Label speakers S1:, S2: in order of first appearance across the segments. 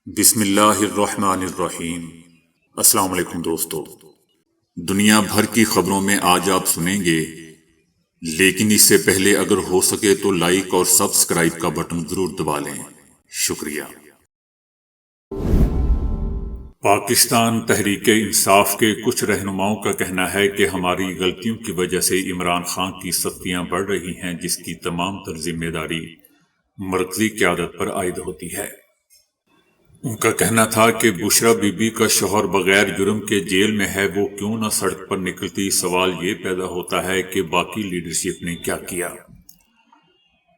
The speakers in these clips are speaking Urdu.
S1: بسم اللہ الرحمن الرحیم۔ السلام علیکم دوستو، دنیا بھر کی خبروں میں آج آپ سنیں گے، لیکن اس سے پہلے اگر ہو سکے تو لائک اور سبسکرائب کا بٹن ضرور دبا لیں۔ شکریہ۔ پاکستان تحریک انصاف کے کچھ رہنماؤں کا کہنا ہے کہ ہماری غلطیوں کی وجہ سے عمران خان کی سختیاں بڑھ رہی ہیں، جس کی تمام تر ذمہ داری مرکزی قیادت پر عائد ہوتی ہے۔ ان کا کہنا تھا کہ بشرا بی بی کا شوہر بغیر جرم کے جیل میں ہے، وہ کیوں نہ سڑک پر نکلتی۔ سوال یہ پیدا ہوتا ہے کہ باقی لیڈرشپ نے کیا کیا؟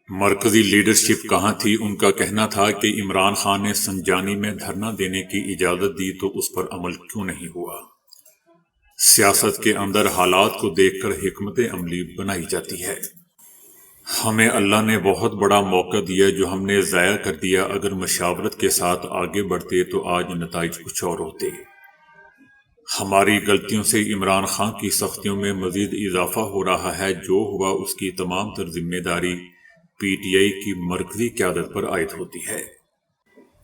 S1: مرکزی لیڈرشپ کہاں تھی؟ ان کا کہنا تھا کہ عمران خان نے سنجانی میں دھرنا دینے کی اجازت دی تو اس پر عمل کیوں نہیں ہوا؟ سیاست کے اندر حالات کو دیکھ کر حکمت عملی بنائی جاتی ہے۔ ہمیں اللہ نے بہت بڑا موقع دیا جو ہم نے ضائع کر دیا۔ اگر مشاورت کے ساتھ آگے بڑھتے تو آج نتائج کچھ اور ہوتے۔ ہماری غلطیوں سے عمران خان کی سختیوں میں مزید اضافہ ہو رہا ہے۔ جو ہوا اس کی تمام تر ذمہ داری پی ٹی آئی کی مرکزی قیادت پر عائد ہوتی ہے۔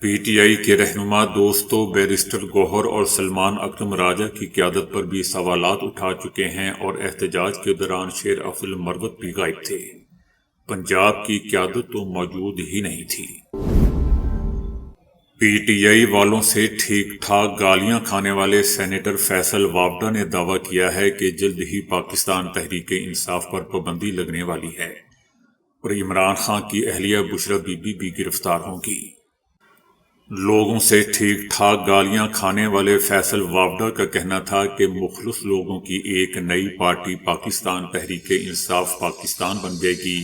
S1: پی ٹی آئی کے رہنما دوستو بیرسٹر گوہر اور سلمان اکرم راجہ کی قیادت پر بھی سوالات اٹھا چکے ہیں، اور احتجاج کے دوران شیر افضل مروت بھی غائب تھے۔ پنجاب کی قیادت تو موجود ہی نہیں تھی۔ پی ٹی آئی والوں سے ٹھیک ٹھاک گالیاں کھانے والے سینیٹر فیصل وابڈا نے دعویٰ کیا ہے کہ جلد ہی پاکستان تحریک انصاف پر پابندی لگنے والی ہے، اور عمران خان کی اہلیہ بشرا بی بی بھی گرفتار ہوں گی۔ لوگوں سے ٹھیک ٹھاک گالیاں کھانے والے فیصل وابڈا کا کہنا تھا کہ مخلص لوگوں کی ایک نئی پارٹی پاکستان تحریک انصاف پاکستان بن جائے گی،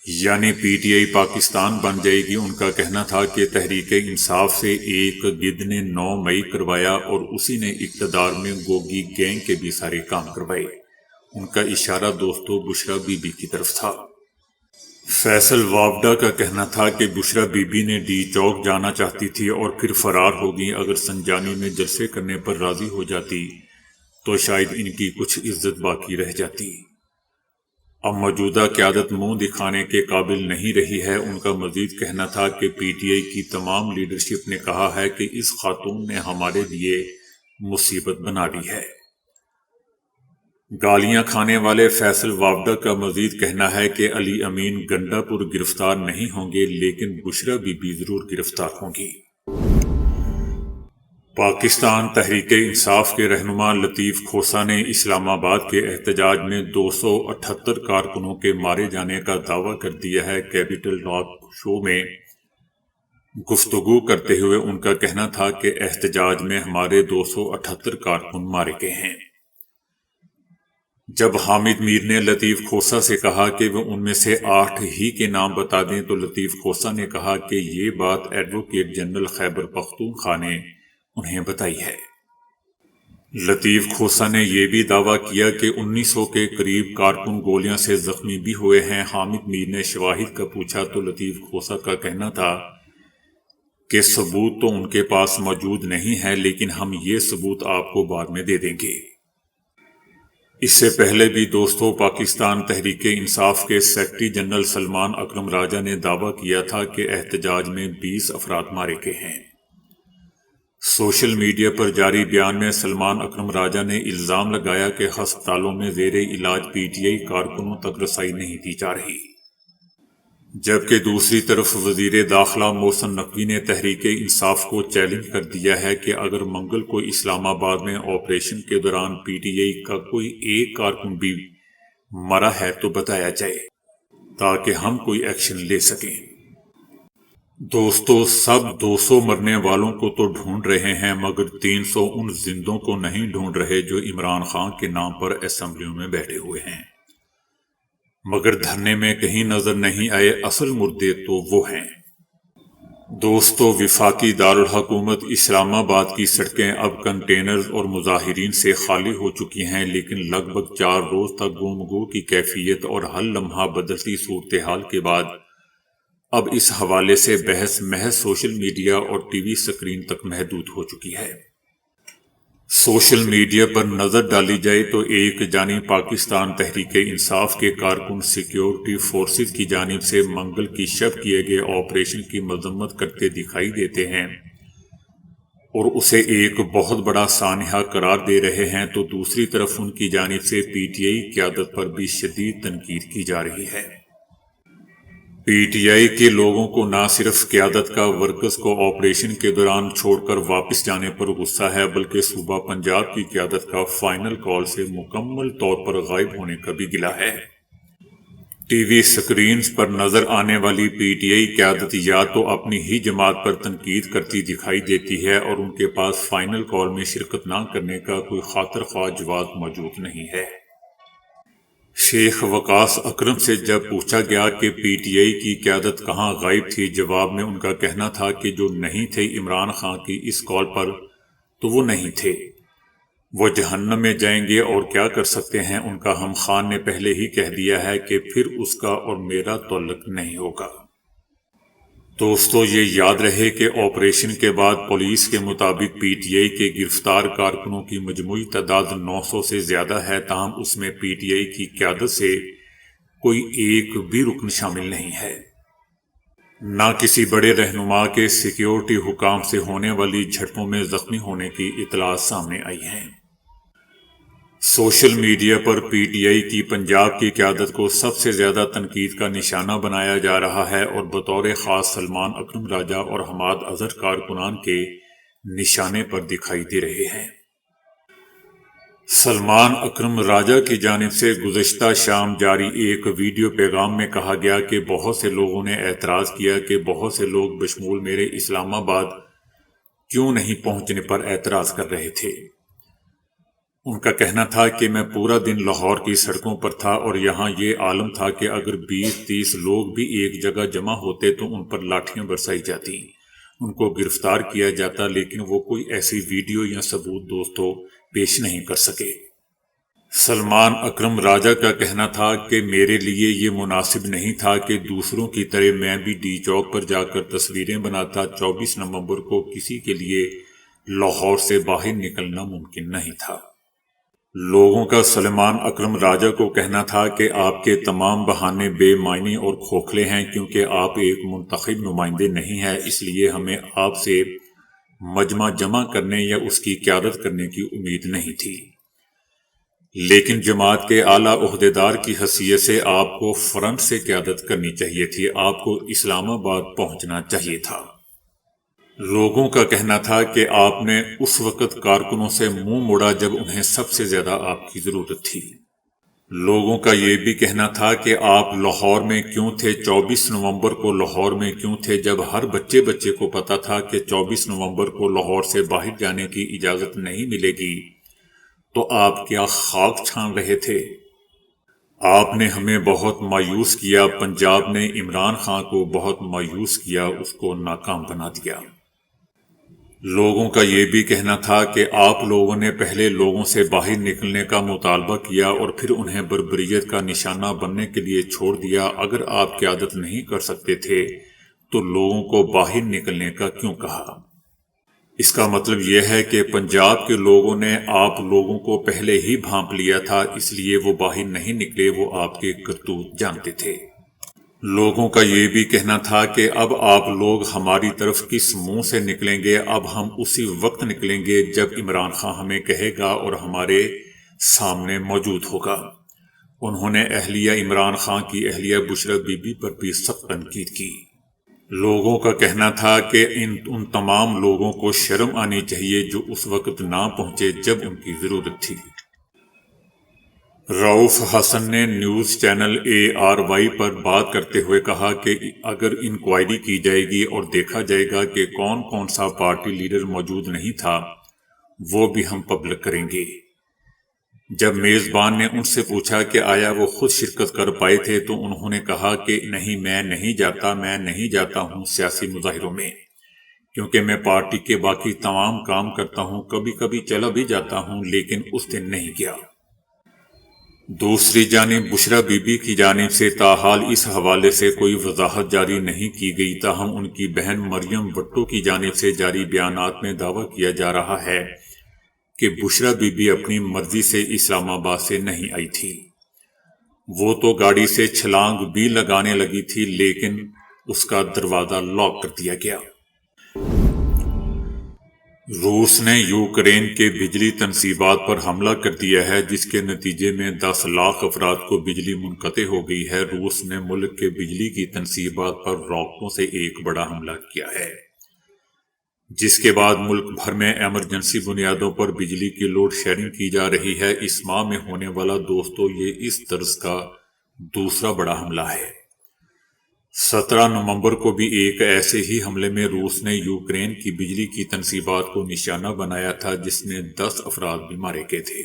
S1: یعنی پی ٹی آئی پاکستان بن جائے گی۔ ان کا کہنا تھا کہ تحریک انصاف سے ایک گدھ نے 9 مئی کروایا، اور اسی نے اقتدار میں گوگی گینگ کے بھی سارے کام کروائے۔ ان کا اشارہ دوستو بشرا بی بی کی طرف تھا۔ فیصل وابڈا کا کہنا تھا کہ بشرا بی بی نے ڈی چوک جانا چاہتی تھی اور پھر فرار ہو گئی۔ اگر سنجانی میں جلسے کرنے پر راضی ہو جاتی تو شاید ان کی کچھ عزت باقی رہ جاتی۔ اب موجودہ قیادت منہ دکھانے کے قابل نہیں رہی ہے۔ ان کا مزید کہنا تھا کہ پی ٹی آئی کی تمام لیڈرشپ نے کہا ہے کہ اس خاتون نے ہمارے لیے مصیبت بنا لی ہے۔ گالیاں کھانے والے فیصل وابڈا کا مزید کہنا ہے کہ علی امین گنڈا پور گرفتار نہیں ہوں گے، لیکن بشرا بی بی ضرور گرفتار ہوں گی۔ پاکستان تحریک انصاف کے رہنما لطیف کھوسہ نے اسلام آباد کے احتجاج میں 278 کارکنوں کے مارے جانے کا دعویٰ کر دیا ہے۔ کیپٹل ٹاک شو میں گفتگو کرتے ہوئے ان کا کہنا تھا کہ احتجاج میں ہمارے 278 کارکن مارے گئے ہیں۔ جب حامد میر نے لطیف کھوسہ سے کہا کہ وہ ان میں سے 8 ہی کے نام بتا دیں تو لطیف کھوسہ نے کہا کہ یہ بات ایڈوکیٹ جنرل خیبر پختونخوا نے انہیں بتائی ہے۔ لطیف کھوسہ نے یہ بھی دعویٰ کیا کہ 1900 کے قریب کارکن گولیاں سے زخمی بھی ہوئے ہیں۔ حامد میر نے شواہد کا پوچھا تو لطیف کھوسہ کا کہنا تھا کہ ثبوت تو ان کے پاس موجود نہیں ہے، لیکن ہم یہ ثبوت آپ کو بعد میں دے دیں گے۔ اس سے پہلے بھی دوستو پاکستان تحریک انصاف کے سیکرٹری جنرل سلمان اکرم راجہ نے دعویٰ کیا تھا کہ احتجاج میں 20 افراد مارے گئے ہیں۔ سوشل میڈیا پر جاری بیان میں سلمان اکرم راجہ نے الزام لگایا کہ ہسپتالوں میں زیر علاج پی ٹی آئی کارکنوں تک رسائی نہیں دی جا رہی، جبکہ دوسری طرف وزیر داخلہ محسن نقوی نے تحریک انصاف کو چیلنج کر دیا ہے کہ اگر منگل کو اسلام آباد میں آپریشن کے دوران پی ٹی آئی کا کوئی ایک کارکن بھی مرا ہے تو بتایا جائے تاکہ ہم کوئی ایکشن لے سکیں۔ دوستو سب 200 مرنے والوں کو تو ڈھونڈ رہے ہیں، مگر 300 ان زندوں کو نہیں ڈھونڈ رہے جو عمران خان کے نام پر اسمبلیوں میں بیٹھے ہوئے ہیں۔ مگر دھرنے میں کہیں نظر نہیں آئے اصل مردے تو وہ ہیں۔ دوستو وفاقی دارالحکومت اسلام آباد کی سڑکیں اب کنٹینرز اور مظاہرین سے خالی ہو چکی ہیں، لیکن لگ بھگ 4 روز تک گفتگو کی کیفیت اور ہر لمحہ بدلتی صورتحال کے بعد اب اس حوالے سے بحث محض سوشل میڈیا اور ٹی وی سکرین تک محدود ہو چکی ہے۔ سوشل میڈیا پر نظر ڈالی جائے تو ایک جانب پاکستان تحریک انصاف کے کارکن سیکیورٹی فورسز کی جانب سے منگل کی شب کیے گئے آپریشن کی مذمت کرتے دکھائی دیتے ہیں، اور اسے ایک بہت بڑا سانحہ قرار دے رہے ہیں، تو دوسری طرف ان کی جانب سے پی ٹی آئی قیادت پر بھی شدید تنقید کی جا رہی ہے۔ پی ٹی آئی کے لوگوں کو نہ صرف قیادت کا ورکرز کو آپریشن کے دوران چھوڑ کر واپس جانے پر غصہ ہے، بلکہ صوبہ پنجاب کی قیادت کا فائنل کال سے مکمل طور پر غائب ہونے کا بھی گلہ ہے۔ ٹی وی سکرینز پر نظر آنے والی پی ٹی آئی قیادت یا تو اپنی ہی جماعت پر تنقید کرتی دکھائی دیتی ہے اور ان کے پاس فائنل کال میں شرکت نہ کرنے کا کوئی خاطر خواہ جواز موجود نہیں ہے۔ شیخ وقاص اکرم سے جب پوچھا گیا کہ پی ٹی آئی کی قیادت کہاں غائب تھی، جواب میں ان کا کہنا تھا کہ جو نہیں تھے عمران خان کی اس کال پر تو وہ نہیں تھے، وہ جہنم میں جائیں گے اور کیا کر سکتے ہیں، ان کا ہم خان نے پہلے ہی کہہ دیا ہے کہ پھر اس کا اور میرا تعلق نہیں ہوگا۔ دوستو، یہ یاد رہے کہ آپریشن کے بعد پولیس کے مطابق پی ٹی آئی کے گرفتار کارکنوں کی مجموعی تعداد 900 سے زیادہ ہے، تاہم اس میں پی ٹی آئی کی قیادت سے کوئی ایک بھی رکن شامل نہیں ہے۔ نہ کسی بڑے رہنما کے سیکیورٹی حکام سے ہونے والی جھڑپوں میں زخمی ہونے کی اطلاعات سامنے آئی ہیں۔ Social media per P T I کی پنجاب کی قیادت کو سب سے زیادہ تنقید کا نشانہ بنایا جا رہا ہے اور بطور خاص سلمان اکرم راجہ اور حماد اظہر کارکنان کے نشانے پر دکھائی دے رہے ہیں۔ سلمان اکرم راجہ کی جانب سے گزشتہ شام جاری ایک ویڈیو پیغام میں کہا گیا کہ بہت سے لوگوں نے اعتراض کیا کہ بہت سے لوگ بشمول میرے اسلام آباد کیوں نہیں پہنچنے پر اعتراض کر رہے تھے۔ ان کا کہنا تھا کہ میں پورا دن لاہور کی سڑکوں پر تھا اور یہاں یہ عالم تھا کہ اگر 20-30 لوگ بھی ایک جگہ جمع ہوتے تو ان پر لاٹھیاں برسائی جاتی، ان کو گرفتار کیا جاتا، لیکن وہ کوئی ایسی ویڈیو یا ثبوت دوستوں پیش نہیں کر سکے۔ سلمان اکرم راجہ کا کہنا تھا کہ میرے لیے یہ مناسب نہیں تھا کہ دوسروں کی طرح میں بھی ڈی چوک پر جا کر تصویریں بناتا۔ 24 نومبر کو کسی کے لیے لاہور سے باہر نکلنا ممکن نہیں تھا۔ لوگوں کا سلمان اکرم راجہ کو کہنا تھا کہ آپ کے تمام بہانے بے معنی اور کھوکھلے ہیں، کیونکہ آپ ایک منتخب نمائندے نہیں ہیں، اس لیے ہمیں آپ سے مجمع جمع کرنے یا اس کی قیادت کرنے کی امید نہیں تھی، لیکن جماعت کے اعلیٰ عہدیدار کی حیثیت سے آپ کو فرنٹ سے قیادت کرنی چاہیے تھی، آپ کو اسلام آباد پہنچنا چاہیے تھا۔ لوگوں کا کہنا تھا کہ آپ نے اس وقت کارکنوں سے منہ موڑا جب انہیں سب سے زیادہ آپ کی ضرورت تھی۔ لوگوں کا یہ بھی کہنا تھا کہ آپ لاہور میں کیوں تھے، 24 نومبر کو لاہور میں کیوں تھے، جب ہر بچے کو پتا تھا کہ 24 نومبر کو لاہور سے باہر جانے کی اجازت نہیں ملے گی، تو آپ کیا خاک چھان رہے تھے؟ آپ نے ہمیں بہت مایوس کیا، پنجاب نے عمران خان کو بہت مایوس کیا، اس کو ناکام بنا دیا۔ لوگوں کا یہ بھی کہنا تھا کہ آپ لوگوں نے پہلے لوگوں سے باہر نکلنے کا مطالبہ کیا اور پھر انہیں بربریت کا نشانہ بننے کے لیے چھوڑ دیا۔ اگر آپ قیادت نہیں کر سکتے تھے تو لوگوں کو باہر نکلنے کا کیوں کہا؟ اس کا مطلب یہ ہے کہ پنجاب کے لوگوں نے آپ لوگوں کو پہلے ہی بھانپ لیا تھا، اس لیے وہ باہر نہیں نکلے، وہ آپ کے کرتوت جانتے تھے۔ لوگوں کا یہ بھی کہنا تھا کہ اب آپ لوگ ہماری طرف کس منہ سے نکلیں گے؟ اب ہم اسی وقت نکلیں گے جب عمران خان ہمیں کہے گا اور ہمارے سامنے موجود ہوگا۔ انہوں نے اہلیہ عمران خان کی اہلیہ بشرا بی بی پر بھی سخت تنقید کی۔ لوگوں کا کہنا تھا کہ ان تمام لوگوں کو شرم آنی چاہیے جو اس وقت نہ پہنچے جب ان کی ضرورت تھی۔ رؤف حسن نے نیوز چینل ARY پر بات کرتے ہوئے کہا کہ اگر انکوائری کی جائے گی اور دیکھا جائے گا کہ کون سا پارٹی لیڈر موجود نہیں تھا، وہ بھی ہم پبلک کریں گے۔ جب میزبان نے ان سے پوچھا کہ آیا وہ خود شرکت کر پائے تھے تو انہوں نے کہا کہ نہیں، میں نہیں جاتا ہوں سیاسی مظاہروں میں، کیونکہ میں پارٹی کے باقی تمام کام کرتا ہوں، کبھی کبھی چلا بھی جاتا ہوں، لیکن اس دن نہیں گیا۔ دوسری جانب بشرا بی بی کی جانب سے تاحال اس حوالے سے کوئی وضاحت جاری نہیں کی گئی، تاہم ان کی بہن مریم بٹو کی جانب سے جاری بیانات میں دعویٰ کیا جا رہا ہے کہ بشرا بی بی اپنی مرضی سے اسلام آباد سے نہیں آئی تھی، وہ تو گاڑی سے چھلانگ بھی لگانے لگی تھی، لیکن اس کا دروازہ لاک کر دیا گیا۔ روس نے یوکرین کے بجلی تنصیبات پر حملہ کر دیا ہے، جس کے نتیجے میں 10 لاکھ افراد کو بجلی منقطع ہو گئی ہے۔ روس نے ملک کے بجلی کی تنصیبات پر راکٹوں سے ایک بڑا حملہ کیا ہے، جس کے بعد ملک بھر میں ایمرجنسی بنیادوں پر بجلی کی لوڈ شیڈنگ کی جا رہی ہے۔ اس ماہ میں ہونے والا یہ اس طرز کا دوسرا بڑا حملہ ہے۔ 17 نومبر کو بھی ایک ایسے ہی حملے میں روس نے یوکرین کی بجلی کی تنصیبات کو نشانہ بنایا تھا، جس میں 10 افراد بھی مارے گئے تھے۔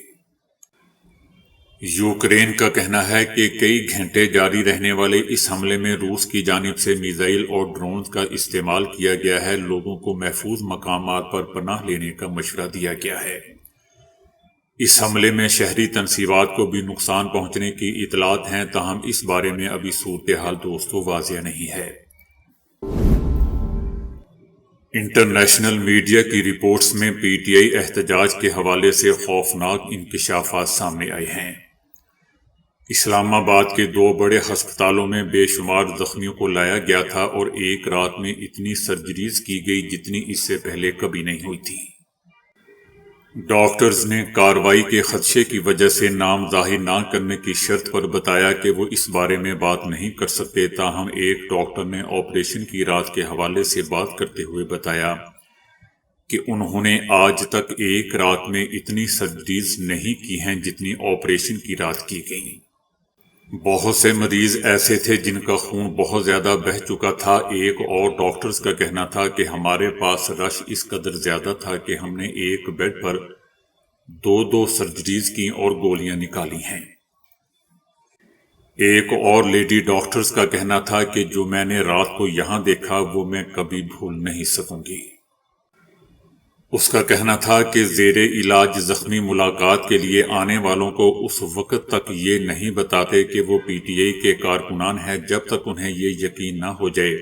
S1: یوکرین کا کہنا ہے کہ کئی گھنٹے جاری رہنے والے اس حملے میں روس کی جانب سے میزائل اور ڈرونز کا استعمال کیا گیا ہے۔ لوگوں کو محفوظ مقامات پر پناہ لینے کا مشورہ دیا گیا ہے۔ اس حملے میں شہری تنصیبات کو بھی نقصان پہنچنے کی اطلاعات ہیں، تاہم اس بارے میں ابھی صورتحال واضح نہیں ہے۔ انٹرنیشنل میڈیا کی رپورٹس میں پی ٹی آئی احتجاج کے حوالے سے خوفناک انکشافات سامنے آئے ہیں۔ اسلام آباد کے 2 بڑے ہسپتالوں میں بے شمار زخمیوں کو لایا گیا تھا اور ایک رات میں اتنی سرجریز کی گئی جتنی اس سے پہلے کبھی نہیں ہوئی تھی۔ ڈاکٹرز نے کارروائی کے خدشے کی وجہ سے نام ظاہر نہ کرنے کی شرط پر بتایا کہ وہ اس بارے میں بات نہیں کر سکتے، تاہم ایک ڈاکٹر نے آپریشن کی رات کے حوالے سے بات کرتے ہوئے بتایا کہ انہوں نے آج تک ایک رات میں اتنی سرجریز نہیں کی ہیں جتنی آپریشن کی رات کی گئیں۔ بہت سے مریض ایسے تھے جن کا خون بہت زیادہ بہہ چکا تھا۔ ایک اور ڈاکٹرز کا کہنا تھا کہ ہمارے پاس رش اس قدر زیادہ تھا کہ ہم نے ایک بیڈ پر 2 سرجریز کی اور گولیاں نکالی ہیں۔ ایک اور لیڈی ڈاکٹرز کا کہنا تھا کہ جو میں نے رات کو یہاں دیکھا وہ میں کبھی بھول نہیں سکوں گی۔ اس کا کہنا تھا کہ زیر علاج زخمی ملاقات کے لیے آنے والوں کو اس وقت تک یہ نہیں بتاتے کہ وہ پی ٹی آئی کے کارکنان ہیں جب تک انہیں یہ یقین نہ ہو جائے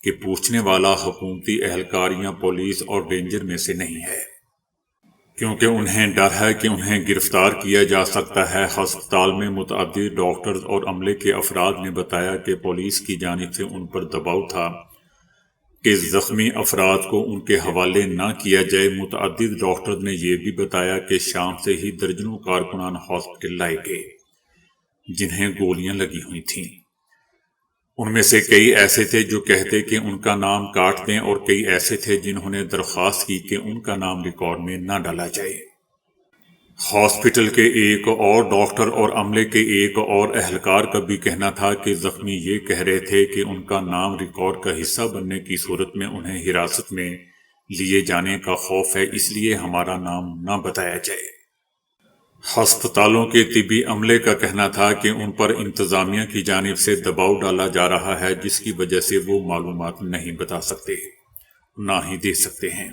S1: کہ پوچھنے والا حکومتی اہلکار یا پولیس اور رینجر میں سے نہیں ہے، کیونکہ انہیں ڈر ہے کہ انہیں گرفتار کیا جا سکتا ہے۔ ہسپتال میں متعدد ڈاکٹرز اور عملے کے افراد نے بتایا کہ پولیس کی جانب سے ان پر دباؤ تھا کہ زخمی افراد کو ان کے حوالے نہ کیا جائے۔ متعدد ڈاکٹرز نے یہ بھی بتایا کہ شام سے ہی درجنوں کارکنان ہاسپٹل لائے گئے جنہیں گولیاں لگی ہوئی تھیں۔ ان میں سے کئی ایسے تھے جو کہتے کہ ان کا نام کاٹ دیں اور کئی ایسے تھے جنہوں نے درخواست کی کہ ان کا نام ریکارڈ میں نہ ڈالا جائے۔ ہاسپٹل کے ایک اور ڈاکٹر اور عملے کے ایک اور اہلکار کا بھی کہنا تھا کہ زخمی یہ کہہ رہے تھے کہ ان کا نام ریکارڈ کا حصہ بننے کی صورت میں انہیں حراست میں لیے جانے کا خوف ہے، اس لیے ہمارا نام نہ بتایا جائے۔ ہسپتالوں کے طبی عملے کا کہنا تھا کہ ان پر انتظامیہ کی جانب سے دباؤ ڈالا جا رہا ہے، جس کی وجہ سے وہ معلومات نہیں بتا سکتے، نہ ہی دے سکتے ہیں۔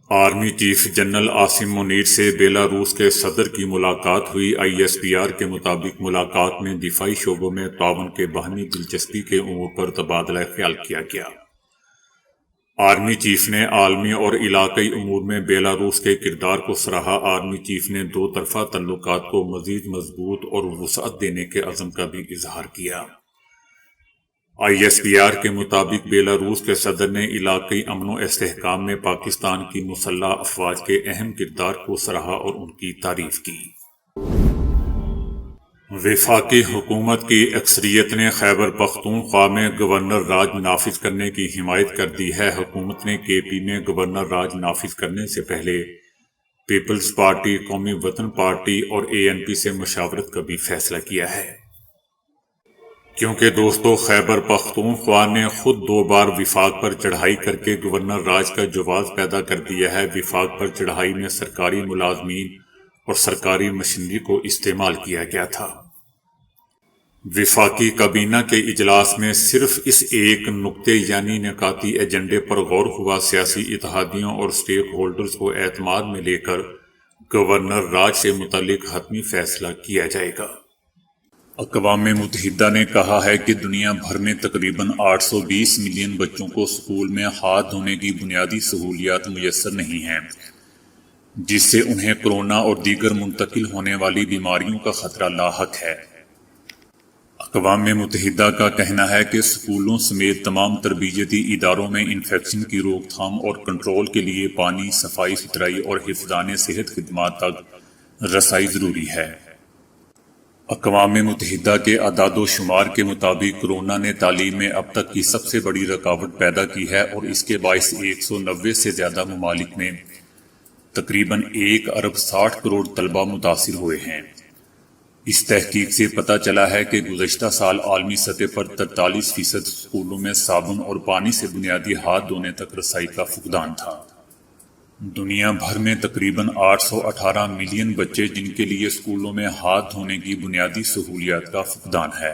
S1: Army chief general Asim Munir سے بیلاروس کے صدر کی ملاقات ہوئی۔ ISPR کے مطابق ملاقات میں دفاعی شعبوں میں تعاون کے باہمی دلچسپی کے امور پر تبادلہ خیال کیا گیا۔ آرمی چیف نے عالمی اور علاقائی امور میں بیلاروس کے کردار کو سراہا۔ آرمی چیف نے 2 طرفہ تعلقات کو مزید مضبوط اور وسعت دینے کے عزم کا بھی اظہار کیا۔ ISPR کے مطابق بیلاروس کے صدر نے علاقائی امن و استحکام میں پاکستان کی مسلح افواج کے اہم کردار کو سراہا اور ان کی تعریف کی۔ وفاقی حکومت کی اکثریت نے خیبر پختونخوا میں گورنر راج نافذ کرنے کی حمایت کر دی ہے۔ حکومت نے KP میں گورنر راج نافذ کرنے سے پہلے پیپلز پارٹی، قومی وطن پارٹی اور ANP سے مشاورت کا بھی فیصلہ کیا ہے، کیونکہ خیبر پختونخوا نے خود 2 بار وفاق پر چڑھائی کر کے گورنر راج کا جواز پیدا کر دیا ہے۔ وفاق پر چڑھائی میں سرکاری ملازمین اور سرکاری مشینری کو استعمال کیا گیا تھا۔ وفاقی کابینہ کے اجلاس میں صرف اس ایک نکتے یعنی نکاتی ایجنڈے پر غور ہوا۔ سیاسی اتحادیوں اور سٹیک ہولڈرز کو اعتماد میں لے کر گورنر راج سے متعلق حتمی فیصلہ کیا جائے گا۔ اقوام متحدہ نے کہا ہے کہ دنیا بھر میں تقریباً 820 ملین بچوں کو اسکول میں ہاتھ دھونے کی بنیادی سہولیات میسر نہیں ہیں، جس سے انہیں کورونا اور دیگر منتقل ہونے والی بیماریوں کا خطرہ لاحق ہے۔ اقوام متحدہ کا کہنا ہے کہ اسکولوں سمیت تمام تربیتی اداروں میں انفیکشن کی روک تھام اور کنٹرول کے لیے پانی، صفائی ستھرائی اور حفظان صحت خدمات تک رسائی ضروری ہے۔ اقوام متحدہ کے اعداد و شمار کے مطابق کورونا نے تعلیم میں اب تک کی سب سے بڑی رکاوٹ پیدا کی ہے اور اس کے باعث 190 سے زیادہ ممالک میں تقریباً 1.60 ارب طلبہ متاثر ہوئے ہیں۔ اس تحقیق سے پتہ چلا ہے کہ گزشتہ سال عالمی سطح پر 43% اسکولوں میں صابن اور پانی سے بنیادی ہاتھ دھونے تک رسائی کا فقدان تھا۔ دنیا بھر میں تقریباً 818 ملین بچے جن کے لیے اسکولوں میں ہاتھ دھونے کی بنیادی سہولیات کا فقدان ہے۔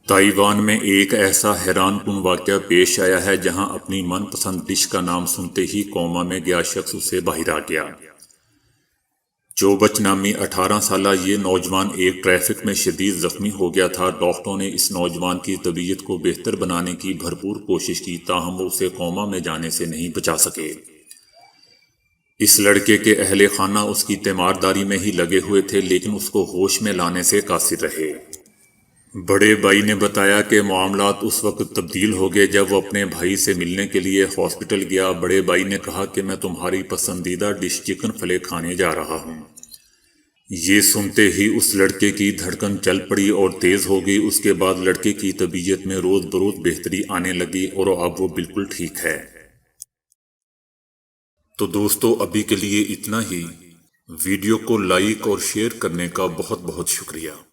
S1: تائیوان میں ایک ایسا حیران کن واقعہ پیش آیا ہے جہاں اپنی من پسند ڈش کا نام سنتے ہی کوما میں گیا شخص اسے باہر آ گیا۔ چوبچ نامی 18 سالہ یہ نوجوان ایک ٹریفک میں شدید زخمی ہو گیا تھا۔ ڈاکٹروں نے اس نوجوان کی طبیعت کو بہتر بنانے کی بھرپور کوشش کی تاہم وہ اسے کوما میں جانے سے نہیں بچا سکے۔ اس لڑکے کے اہل خانہ اس کی تیمارداری میں ہی لگے ہوئے تھے لیکن اس کو ہوش میں لانے سے قاصر رہے۔ بڑے بھائی نے بتایا کہ معاملات اس وقت تبدیل ہو گئے جب وہ اپنے بھائی سے ملنے کے لیے ہاسپٹل گیا۔ بڑے بھائی نے کہا کہ میں تمہاری پسندیدہ ڈش چکن فلے کھانے جا رہا ہوں۔ یہ سنتے ہی اس لڑکے کی دھڑکن چل پڑی اور تیز ہو گئی۔ اس کے بعد لڑکے کی طبیعت میں روز بروز بہتری آنے لگی اور اب وہ بالکل ٹھیک ہے۔ تو دوستو ابھی کے لیے اتنا ہی۔ ویڈیو کو لائک اور شیئر کرنے کا بہت بہت شکریہ۔